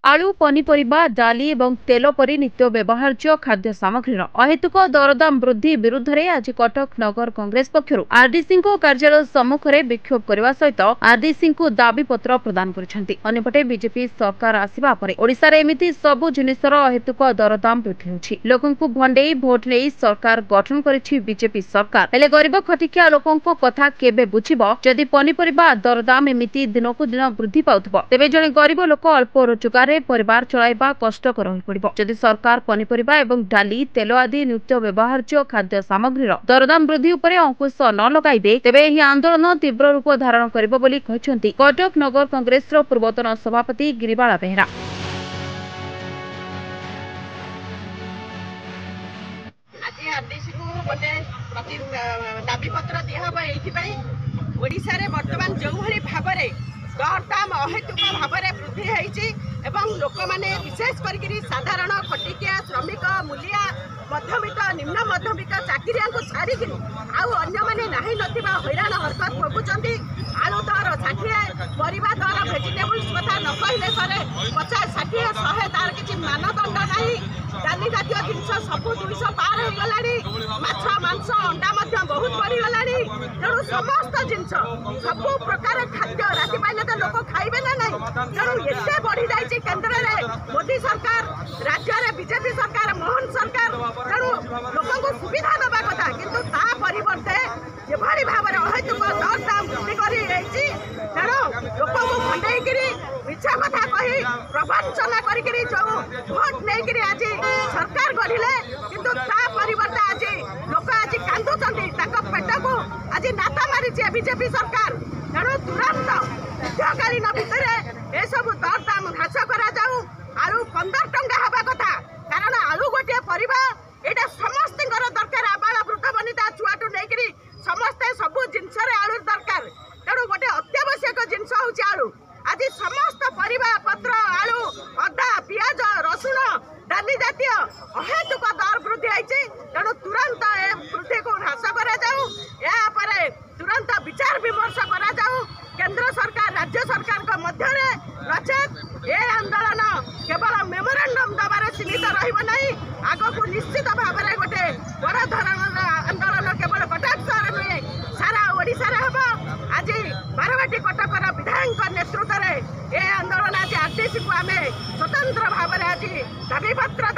आलू पनीपरिबा डाली और तेल परी नित्य व्यवहार्य खाद्य सामग्रीर अहेतुक दरदाम वृद्धि विरुद्ध में आज कटक नगर कांग्रेस पक्षर आरडीसी कार्यालय सम्मुख में विक्षोभ करने सहित आरडीसी को दाबीपत्र प्रदान करपटे बीजेपी सरकार आसवा पर ओडिशा रे एमिति सबु जिनिसर अहेतुक दरदाम वृद्धि होछि। लोकन को भंडेई भोट नहीं सरकार गठन करिछि बीजेपी सरकार हेले गरीब खटिकिया लोकन को कथा केबे बुझिबो। जदि पनीपरिबा दरदाम एमिति दिनकु दिन वृद्धि पाउथबो तेबे जने गरीब लोक अल्प रोजगार परिवार चलाइबा कष्टकर होई पड़िबो। जदि सरकार पनीपरिबा एवं डाली तेल आदि नित्य व्यवहार्य खाद्य सामग्रीर दरदाम वृद्धि उपरे अंकुश न लगाइबे तेबे एही आंदोलन तीव्र रूप धारण करिबो बोली कहिसेंती कटक नगर कांग्रेस रो पूर्वतन सभापति गिरिबाला बेहरा। दाबीपत्र दिहब ओडिशा रे वर्तमान जो भली भाबरे दरदाम अहेतुक भाबरे वृद्धि होईछि एवं लोक माने विशेष करी साधारण खटिकिया श्रमिक मूलिया मध्यमिक निम्न मध्यमिक चाकरिया को छाड़िक आउ अन्य माने नाही नथिबा हैरान हरकत भोगुचंती। आलू दर 60 परिबा दर भेजिटेबल्स कथा न कहले सरे 50 60 100 तार किछि मानदंड नाही। डाली जातीय जिनस सबु 200 पार हो गलानी माछ मांस अंडा मध्य बहुत बढ़ी गलानी तेणु समस्त जिनस सबु प्रकार खाद्य राति पाइले तो लोक खाइबे ना नहीं तेणु एते बढ़ी जाइछि केंद्र रे मोदी सरकार राज्य रे बीजेपी सरकार मोहन सरकार तेणु लोक को सुविधा दबा कथा किंतु ता परिवर्ते जेभली भाबरे अहेतुक दरदाम वृद्धि करी जाइछि तेणु लोक को भंडेई करी मिछा कथा कही प्रवंचना करी जो भोट नहीं करी आज सरकार गढ़िले किंतु ता परिवर्ते आज लोक आज कांदुचंती ताको पेट को आज नाता मारी बीजेपी सरकार तेणु तुरंत दीर्घकालीन भितर ए सब दरदाम ह्रास करा जाऊ। आलू 15 टंका हवा कथा कारण आलू गोटे परिबा एटा समस्त दरकार आबाल वृद्ध बनिता छुआटू नहीं समस्ते सबू जिनस आलू दरकार तेणु गोटे अत्यावश्यक जिनस हूँ आलू आज समस्त परिबा पत्र आलू अदा पियाज रसुण डाली जातीय अहेतुक दर वृद्धि होती तेणु तुरंत ए वृद्धि को ह्रास करा जाऊ। तुरंत विचार विमर्श करा जाऊ केंद्र सरकार राज्य सरकार का मध्य नचेत ए आंदोलन केवल मेमोरांडम दबार सीमित रहिबो नहीं आग को निश्चित भाव में गोटे बड़ धरण आंदोलन केवल कटक सहर नुहे सारा ओडिशा रे हबो। आज बारवाटी कटकर विधायक नेतृत्व में ए आंदोलन आज आरटीसी को आम स्वतंत्र भाव में आज दाबीपत्र